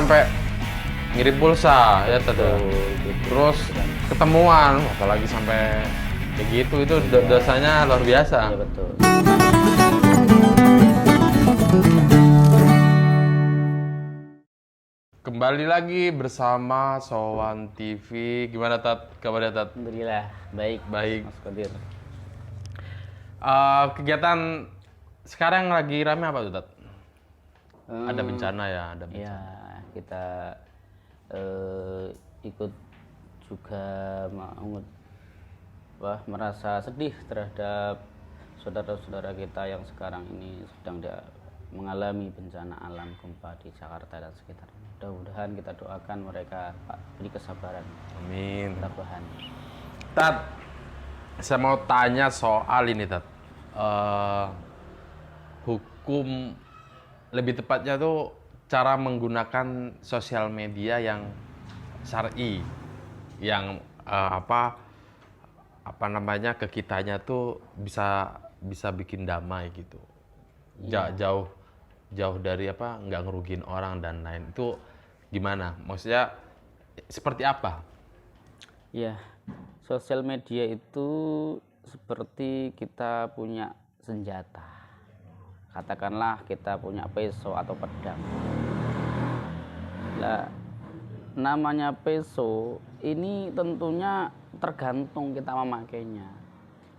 sampai ngirim pulsa ya Tat. Terus ketemuan, apalagi sampai kayak gitu, itu dosanya luar biasa. Iya betul. Kembali lagi bersama Sowan TV. Gimana Tat? Kabarnya Tat? Alhamdulillah baik. Baik. Mas Qadir. Kegiatan sekarang lagi rame apa tuh Tat? Ada bencana ya, ada bencana. Ya kita ikut juga merasa sedih terhadap saudara-saudara kita yang sekarang ini sedang mengalami bencana alam gempa di Jakarta dan sekitarnya. Mudah-mudahan kita doakan mereka beri kesabaran. Amin. Ketabahan. Tat, saya mau tanya soal ini Tat. Hukum, lebih tepatnya tuh cara menggunakan sosial media yang syar'i, yang apa namanya, ke kitanya tuh bisa bikin damai gitu. Jauh dari nggak ngerugiin orang dan lain. Itu gimana? Maksudnya seperti apa? Ya, sosial media itu seperti kita punya senjata. Katakanlah kita punya pisau atau pedang. Nah, namanya pisau ini tentunya tergantung kita memakainya.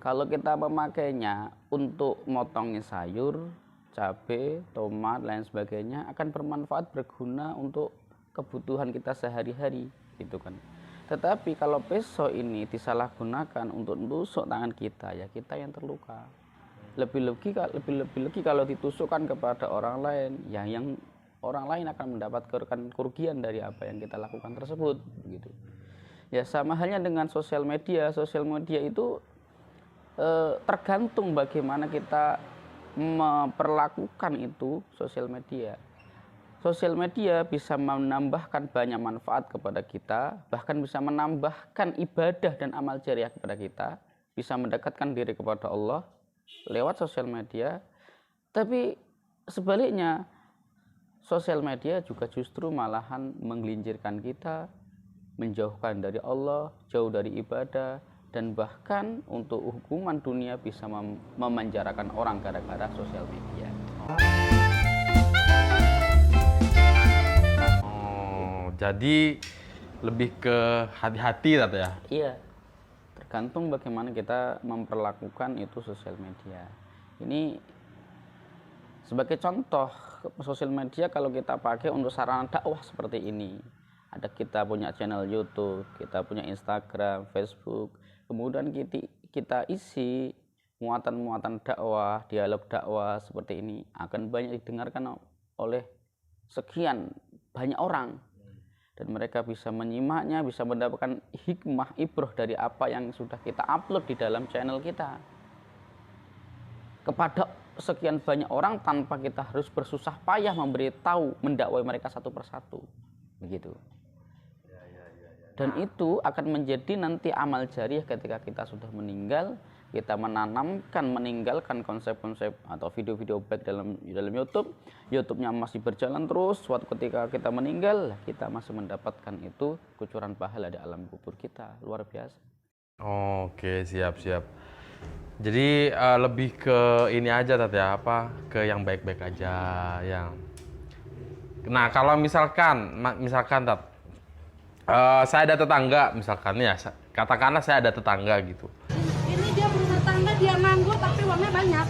Kalau kita memakainya untuk motongi sayur, cabai, tomat, lain sebagainya akan bermanfaat, berguna untuk kebutuhan kita sehari-hari, gitu kan. Tetapi kalau pisau ini disalahgunakan untuk menusuk tangan kita, ya kita yang terluka. Lebih-lebih lagi kalau ditusukkan kepada orang lain, yang orang lain akan mendapatkan kerugian dari apa yang kita lakukan tersebut, begitu. Ya sama halnya dengan sosial media. Sosial media itu tergantung bagaimana kita memperlakukan itu sosial media. Sosial media bisa menambahkan banyak manfaat kepada kita, bahkan bisa menambahkan ibadah dan amal jariah kepada kita, bisa mendekatkan diri kepada Allah lewat sosial media. Tapi sebaliknya, sosial media juga justru malahan menggelincirkan kita, menjauhkan dari Allah, jauh dari ibadah, dan bahkan untuk hukuman dunia bisa memenjarakan orang gara-gara sosial media. Jadi lebih ke hati-hati Tat ya? Iya, tergantung bagaimana kita memperlakukan itu sosial media. Ini sebagai contoh, sosial media kalau kita pakai untuk sarana dakwah seperti ini. Ada kita punya channel YouTube, kita punya Instagram, Facebook, kemudian kita isi muatan-muatan dakwah, dialog dakwah seperti ini akan banyak didengarkan oleh sekian banyak orang. Dan mereka bisa menyimaknya, bisa mendapatkan hikmah, ibroh dari apa yang sudah kita upload di dalam channel kita kepada sekian banyak orang tanpa kita harus bersusah payah memberitahu, mendakwai mereka satu persatu, begitu. Dan itu akan menjadi nanti amal jariah ketika kita sudah meninggal. Kita meninggalkan konsep-konsep atau video-video baik dalam YouTube. YouTube-nya masih berjalan terus. Suatu ketika kita meninggal, kita masih mendapatkan itu kucuran pahala di alam kubur kita. Luar biasa. Oke, siap. Jadi lebih ke ini aja Tat ya, ke yang baik-baik aja, yang. Nah, kalau misalkan Tat, saya ada tetangga misalkan ya, katakanlah saya ada tetangga gitu. Ini dia berumah tangga, dia nganggur tapi uangnya banyak.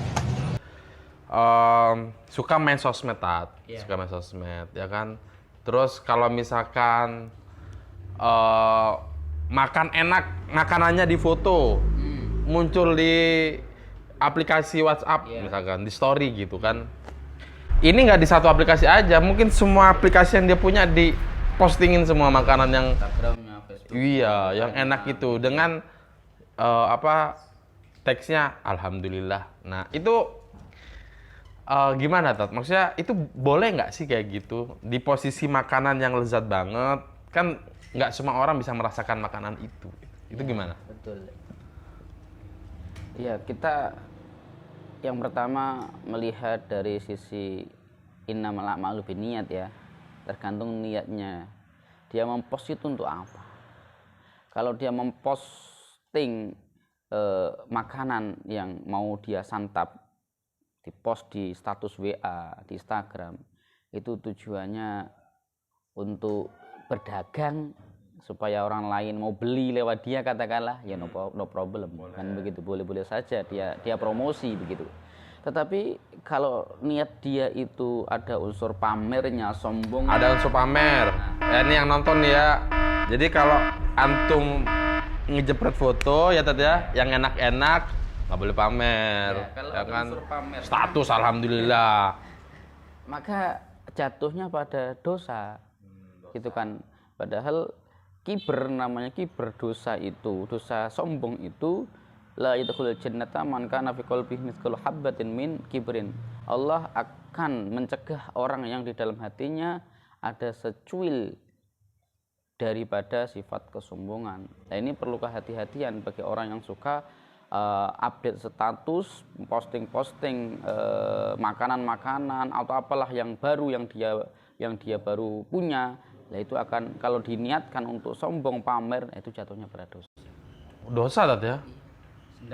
Suka main sosmed Tat, suka main sosmed ya kan. Terus kalau misalkan makan enak, makanannya di foto, muncul di aplikasi WhatsApp misalkan, di story gitu kan. Ini nggak di satu aplikasi aja, mungkin semua aplikasi yang dia punya di postingin semua makanan yang Instagramnya, Facebook. Iya, yang enak itu dengan teksnya alhamdulillah. Nah, itu gimana Tat? Maksudnya itu boleh nggak sih kayak gitu? Di posisi makanan yang lezat banget, kan nggak semua orang bisa merasakan makanan itu. Itu gimana? Betul. Ya, kita yang pertama melihat dari sisi innamal a'malu binniyat ya. tergantung niatnya. Dia mempost itu untuk apa? Kalau dia memposting makanan yang mau dia santap, dipost di status WA, di Instagram, itu tujuannya untuk berdagang supaya orang lain mau beli lewat dia, katakanlah, ya no problem, kan begitu, boleh-boleh saja dia promosi begitu. Tetapi kalau niat dia itu ada unsur pamernya, sombong, Ada unsur pamer. Ya, ini yang nonton ya. Jadi kalau antum ngejepret foto ya tadi ya, yang enak-enak nggak boleh pamer. Ya, kalau Ya ada kan? unsur pamer, Status alhamdulillah. maka jatuhnya pada dosa, gitu kan. Padahal kiber, namanya kiber, dosa itu, dosa sombong itu, la yadkhulul jannata man kana fi qalbihi mithqalu habbatin min kibrin. Allah akan mencegah orang yang di dalam hatinya ada secuil daripada sifat kesombongan. Nah, ini perlu kehati-hatian bagi orang yang suka update status, posting-posting makanan-makanan atau apalah yang baru yang dia baru punya. Nah, itu akan, kalau diniatkan untuk sombong, pamer, itu jatuhnya pada dosa. Dosa tadi ya.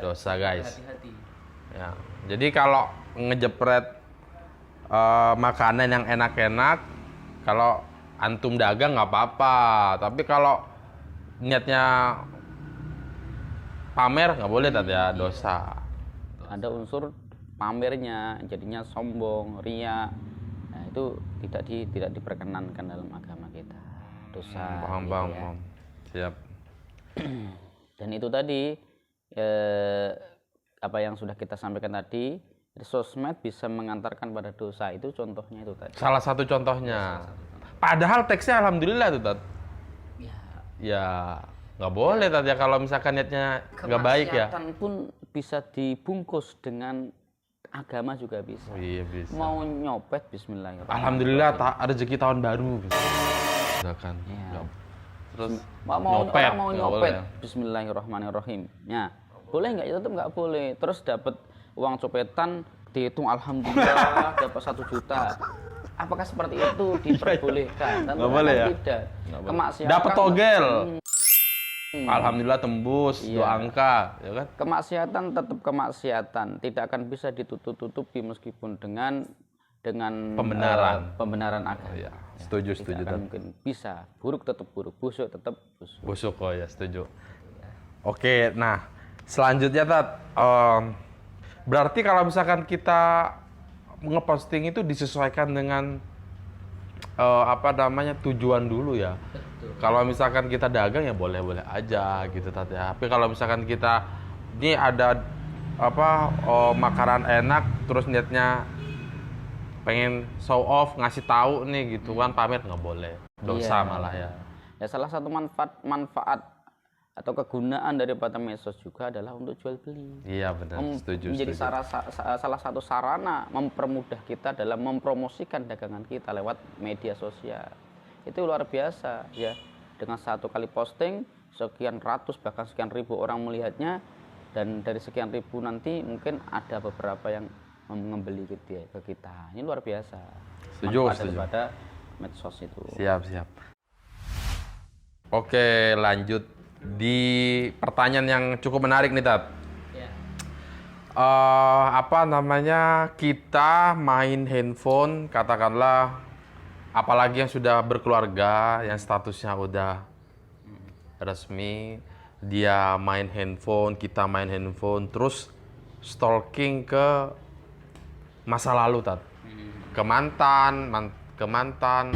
Dosa guys. Hati-hati. Ya. Jadi kalau ngejepret makanan yang enak-enak, kalau antum dagang nggak apa-apa. Tapi kalau niatnya pamer nggak boleh tadi ya, dosa. Ada unsur pamernya, jadinya sombong, ria. Nah, itu tidak diperkenankan dalam agama kita. Dosa. Paham, gitu paham, ya. paham. Siap. Dan itu tadi apa yang sudah kita sampaikan tadi, sosmed bisa mengantarkan pada dosa, itu contohnya itu tadi. Salah satu contohnya. Padahal teksnya alhamdulillah tuh Tat. Ya, Ya nggak boleh Tat ya kalau misalkan niatnya nggak baik ya. kemaksiatan pun bisa dibungkus dengan agama juga bisa. Iya bisa. Mau nyopet, bismillahirrahmanirrahim. Alhamdulillah rezeki tahun baru. Misalkan. Ya. Terus Orang mau nggak nyopet, boleh. bismillahirrahmanirrahim. Ya, boleh nggak? Ya tetap nggak boleh. Terus dapat uang copetan, dihitung alhamdulillah dapat 1 juta. Apakah seperti itu diperbolehkan? Tentu Nggak boleh ya? Tidak. Kemaksiatan. Dapat togel. Alhamdulillah tembus 2 angka, ya kan? Kemaksiatan tetap kemaksiatan, tidak akan bisa ditutup-tutupi meskipun dengan pembenaran agama. Iya, setuju. Tidak akan mungkin bisa. Buruk tetap buruk, busuk tetap busuk. Busuk kok ya, setuju. Oke, nah selanjutnya Tat, berarti kalau misalkan kita ngeposting itu disesuaikan dengan tujuan dulu ya. Kalau misalkan kita dagang ya boleh-boleh aja gitu Tat ya. Tapi kalau misalkan kita ini ada makanan enak terus niatnya pengen show off, ngasih tahu nih gitu kan, pamer nggak boleh. Dosa Iya. malah ya. Ya, salah satu manfaat atau kegunaan daripada medsos juga adalah untuk jual beli. Iya benar, setuju. Menjadi salah satu sarana mempermudah kita dalam mempromosikan dagangan kita lewat media sosial. Itu luar biasa ya. Dengan 1 kali posting, sekian ratus bahkan sekian ribu orang melihatnya, dan dari sekian ribu nanti mungkin ada beberapa yang membeli ke kita. Ini luar biasa. Setuju, Manfaat setuju. daripada medsos itu. Siap. Oke, lanjut di pertanyaan yang cukup menarik nih Tat. Ya. Kita main handphone, katakanlah, apalagi yang sudah berkeluarga, yang statusnya udah resmi, dia main handphone, kita main handphone, terus stalking ke masa lalu Tat, ke mantan.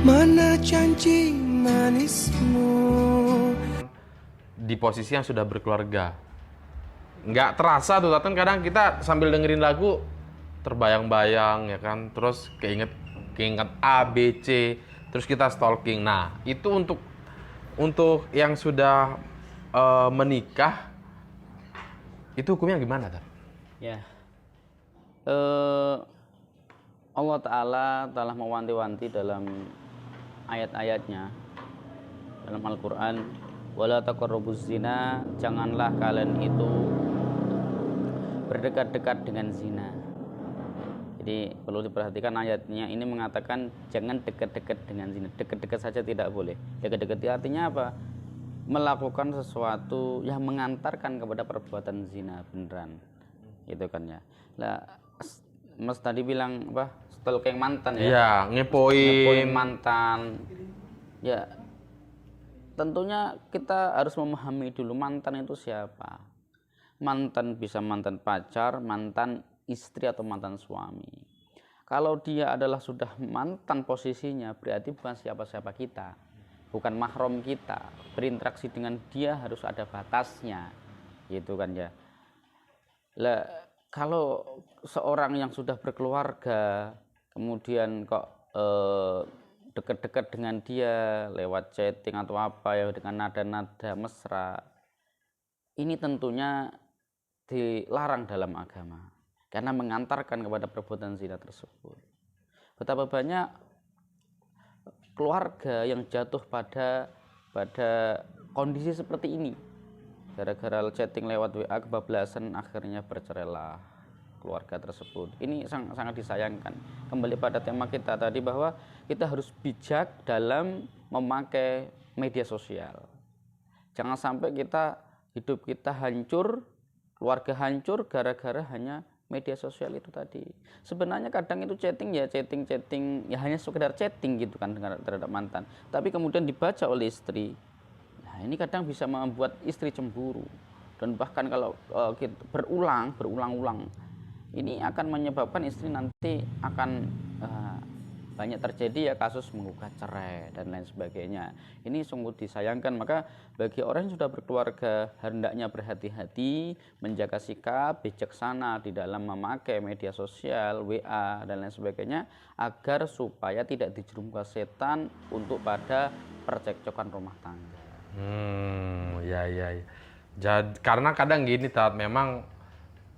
Mana janji manismu? Di posisi yang sudah berkeluarga, nggak terasa tuh Tat, kan kadang kita sambil dengerin lagu terbayang-bayang ya kan, terus keinget A, B, C, terus kita stalking. Nah itu untuk yang sudah menikah, itu hukumnya gimana Tat? Ya. Allah Ta'ala telah mewanti-wanti dalam ayat-ayatnya dalam Al-Quran, wala taqarrabuz zina, janganlah kalian itu berdekat-dekat dengan zina. Jadi perlu diperhatikan ayatnya ini mengatakan jangan dekat-dekat dengan zina. Dekat-dekat saja tidak boleh. Dekat-dekat artinya apa? Melakukan sesuatu yang mengantarkan kepada perbuatan zina beneran. Gitu kan ya. Lah Mas tadi bilang apa? Stalking mantan ya. Iya, Ngepoin ngepoin. mantan. Ya. Tentunya kita harus memahami dulu mantan itu siapa. Mantan bisa mantan pacar, mantan istri atau mantan suami. Kalau dia adalah sudah mantan posisinya, berarti bukan siapa-siapa kita, bukan mahram kita. Berinteraksi dengan dia harus ada batasnya, gitu kan ya. Lah, kalau seorang yang sudah berkeluarga, kemudian kok dekat-dekat dengan dia lewat chatting atau apa ya dengan nada-nada mesra, ini tentunya dilarang dalam agama. Karena mengantarkan kepada perbuatan zina tersebut. Betapa banyak keluarga yang jatuh pada kondisi seperti ini. Gara-gara chatting lewat WA kebablasan akhirnya bercerailah keluarga tersebut. Ini sangat disayangkan. Kembali pada tema kita tadi bahwa kita harus bijak dalam memakai media sosial. Jangan sampai hidup kita hancur, keluarga hancur gara-gara hanya media sosial itu tadi. Sebenarnya kadang itu chatting ya hanya sekedar chatting gitu kan terhadap mantan. Tapi kemudian dibaca oleh istri. Nah, ini kadang bisa membuat istri cemburu. Dan bahkan kalau berulang-ulang, ini akan menyebabkan istri nanti akan banyak terjadi ya kasus menggugat cerai dan lain sebagainya. Ini sungguh disayangkan. Maka bagi orang yang sudah berkeluarga hendaknya berhati-hati, menjaga sikap bijaksana di dalam memakai media sosial, WA dan lain sebagainya agar supaya tidak dijerumuskan setan untuk pada percekcokan rumah tangga. Ya. Jadi karena kadang gini Tat, memang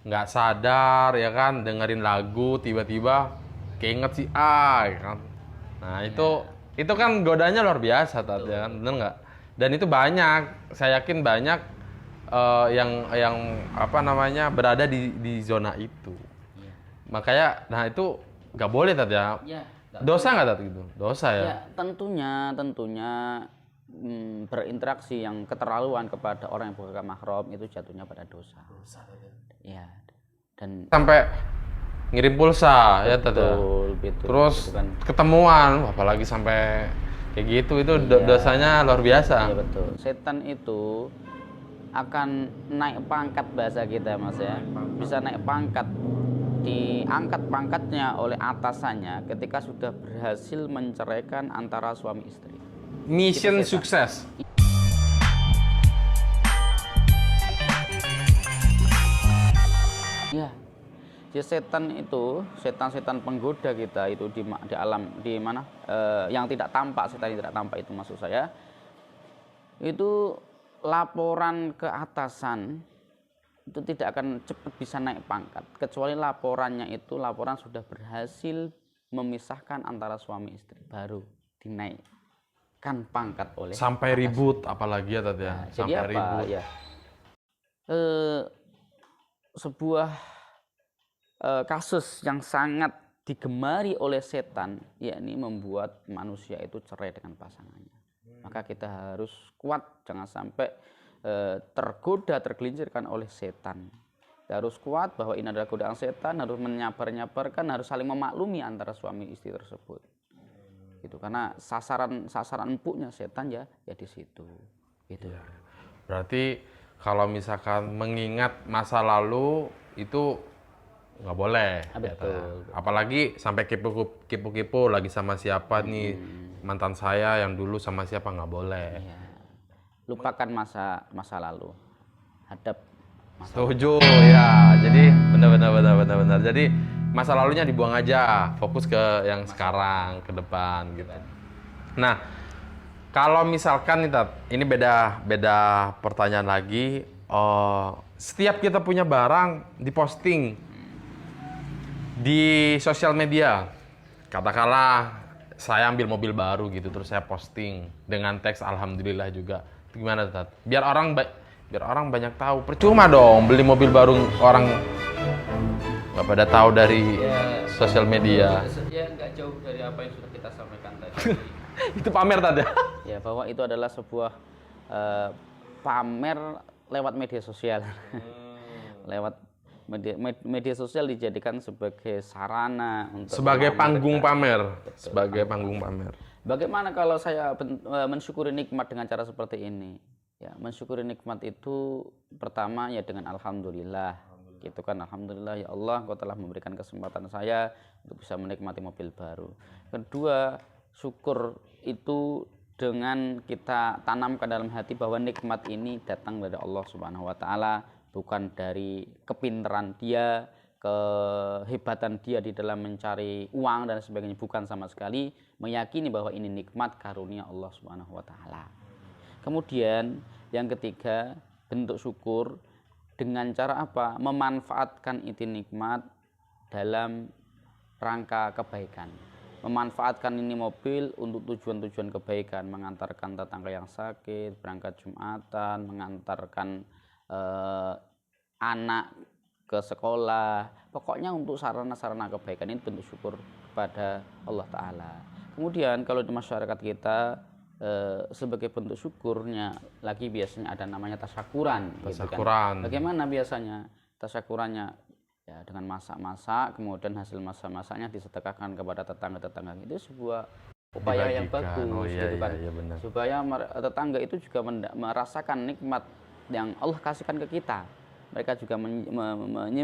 nggak sadar ya kan dengerin lagu tiba-tiba keinget si A ya kan. Nah, itu kan godanya luar biasa Tat ya kan, bener nggak? Dan itu banyak, saya yakin banyak yang apa namanya berada di zona itu. Makanya nah itu nggak boleh Tat ya. Dosa nggak Tat gitu? Dosa ya. Ya, tentunya berinteraksi yang keterlaluan kepada orang yang bukan mahram itu jatuhnya pada dosa. Ya. Dan Sampai ngirim pulsa ya Tat ya. betul, Terus gitu kan. ketemuan, apalagi sampai kayak gitu itu dosanya luar biasa. Iya betul. Setan itu akan naik pangkat bahasa kita Mas ya. Bisa naik pangkat, diangkat pangkatnya oleh atasannya ketika sudah berhasil menceraikan antara suami istri. Mission Itu setan. sukses. Ya. Jadi setan penggoda kita itu di alam di mana yang tidak tampak, setan yang tidak tampak itu maksud saya. Itu laporan ke atasan itu tidak akan cepat bisa naik pangkat kecuali laporan sudah berhasil memisahkan antara suami istri baru dinaikkan pangkat oleh Sampai atasan. ribut apalagi ya Tat ya. Nah, jadi Sampai apa ribut. ya? Sebuah kasus yang sangat digemari oleh setan, yakni membuat manusia itu cerai dengan pasangannya. Maka kita harus kuat, jangan sampai tergoda, tergelincirkan oleh setan. Kita harus kuat bahwa ini adalah godaan setan, harus menyabar-nyabarkan, harus saling memaklumi antara suami istri tersebut. Gitu, karena sasaran empuknya setan ya di situ. Gitu. Berarti kalau misalkan mengingat masa lalu itu nggak boleh. Betul. Apalagi sampai kepo-kepo lagi sama siapa nih mantan saya yang dulu sama siapa, nggak boleh. Ya. Lupakan masa lalu. Hadap masa Setuju ya. Jadi benar. Jadi masa lalunya dibuang aja, fokus ke yang sekarang, ke depan gitu. Nah, kalau misalkan nih Tat, ini beda pertanyaan lagi. Setiap kita punya barang diposting di sosial media, katakanlah saya ambil mobil baru gitu, terus saya posting dengan teks alhamdulillah juga. Itu gimana Tat? Biar orang banyak tahu. Percuma dong beli mobil baru orang nggak pada tahu dari sosial media. Ya nggak jauh dari apa yang sudah kita sampaikan tadi. Itu pamer tadi. Ya, bahwa itu adalah sebuah pamer lewat media sosial. Lewat media sosial dijadikan sebagai sarana untuk Sebagai panggung memamerkan. pamer. Sebagai panggung pamer. Bagaimana kalau saya mensyukuri nikmat dengan cara seperti ini? Ya, mensyukuri nikmat itu pertama ya dengan alhamdulillah. Gitu kan, alhamdulillah ya Allah, Engkau telah memberikan kesempatan saya untuk bisa menikmati mobil baru. Kedua, syukur itu dengan kita tanamkan dalam hati bahwa nikmat ini datang dari Allah Subhanahu wa taala, bukan dari kepintaran dia, kehebatan dia di dalam mencari uang dan sebagainya, bukan sama sekali. Meyakini bahwa ini nikmat karunia Allah Subhanahu wa taala. Kemudian yang ketiga, bentuk syukur dengan cara apa? Memanfaatkan itu nikmat dalam rangka kebaikan. Memanfaatkan ini mobil untuk tujuan-tujuan kebaikan, mengantarkan tetangga yang sakit, berangkat Jumatan, mengantarkan anak ke sekolah, pokoknya untuk sarana-sarana kebaikan. Ini bentuk syukur kepada Allah Ta'ala. Kemudian kalau di masyarakat kita sebagai bentuk syukurnya lagi biasanya ada namanya tasyakuran. Gitu kan. Bagaimana biasanya tasyakurannya? Ya, dengan masak-masak, kemudian hasil masak-masaknya disedekahkan kepada tetangga-tetangga. Itu sebuah upaya yang bagus, gitu kan. Benar. Supaya tetangga itu juga merasakan nikmat yang Allah kasihkan ke kita. Mereka juga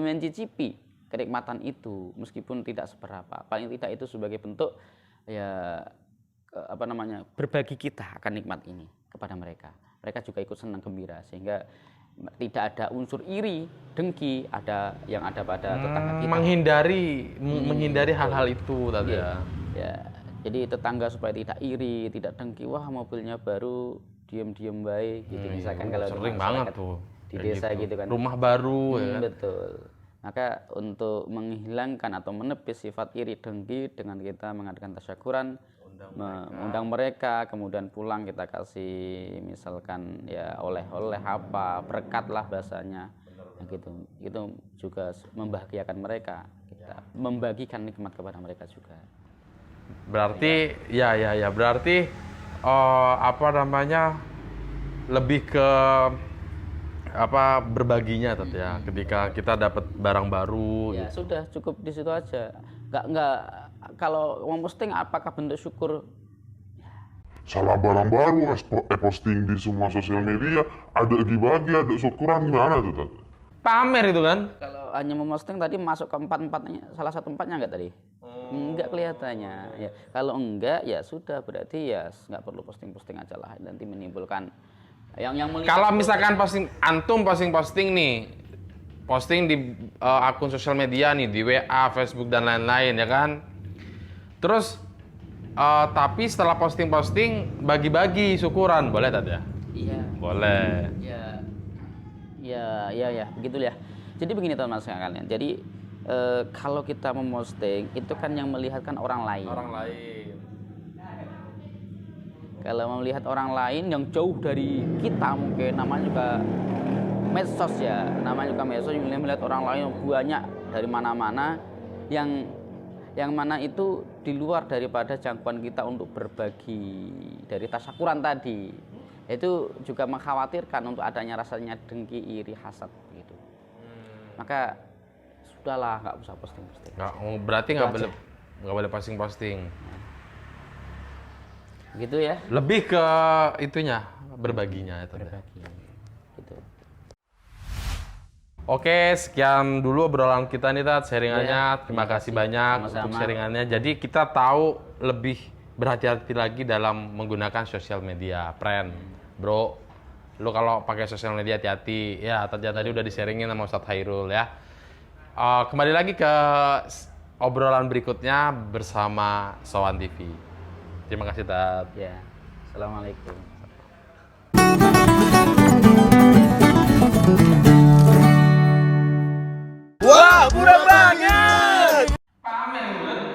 mencicipi kenikmatan itu meskipun tidak seberapa. Paling tidak itu sebagai bentuk ya berbagi kita akan nikmat ini kepada mereka. Mereka juga ikut senang gembira sehingga tidak ada unsur iri, dengki yang ada pada tetangga kita. Menghindari hal-hal itu tadi ya. Ya. Jadi tetangga supaya tidak iri, tidak dengki, wah mobilnya baru, diem-diem baik gitu. Misalkan kalau sering banget tuh di desa gitu kan. Rumah baru ya kan? Betul. Maka untuk menghilangkan atau menepis sifat iri dengki dengan kita mengadakan tasyakuran, mengundang mereka, kemudian pulang kita kasih misalkan ya oleh-oleh apa, berkat lah bahasanya. Nah, gitu. Itu juga membahagiakan mereka, kita membagikan nikmat kepada mereka juga. Berarti berarti lebih ke berbaginya tadi ya. Ketika kita dapat barang baru Ya gitu. sudah cukup di situ aja. Nggak kalau memposting apakah bentuk syukur? Salah barang baru, posting di semua sosial media, ada dibagi, ada syukuran, gimana tuh Tat? Pamer itu kan? Kalau hanya memposting tadi masuk ke empatnya, salah satu empatnya enggak tadi? Enggak kelihatannya. Ya, kalau enggak ya sudah, berarti ya nggak perlu posting aja lah, nanti menimbulkan yang Kalau misalkan posting nih, posting di akun sosial media nih, di WA, Facebook dan lain-lain ya kan. Terus tapi setelah posting bagi-bagi syukuran, boleh tak ya? Iya. Boleh. Ya, begitu ya. Jadi begini teman-teman sekalian. Jadi kalau kita memposting itu kan yang melihat kan orang lain. Kalau melihat orang lain yang jauh dari kita, mungkin namanya juga medsos ya, namanya juga medsos, yang melihat orang lain yang banyak dari mana-mana, yang mana itu di luar daripada jangkauan kita untuk berbagi dari tasyakuran tadi. Itu juga mengkhawatirkan untuk adanya rasanya dengki, iri, hasad gitu. Maka sudahlah, nggak usah posting. Berarti nggak boleh posting. Gitu ya. Lebih ke itunya, berbaginya itu. Gitu. Oke, sekian dulu obrolan kita nih Tat, sharingannya. Terima kasih banyak untuk sharingannya. Jadi kita tahu lebih berhati-hati lagi dalam menggunakan sosial media, friend. Bro, lu kalau pakai sosial media hati-hati. Ya, tadi udah di-sharingin sama Ustadz Hairul ya. Kembali lagi ke obrolan berikutnya bersama Sowan TV. Terima kasih Tat. Ya. Assalamualaikum.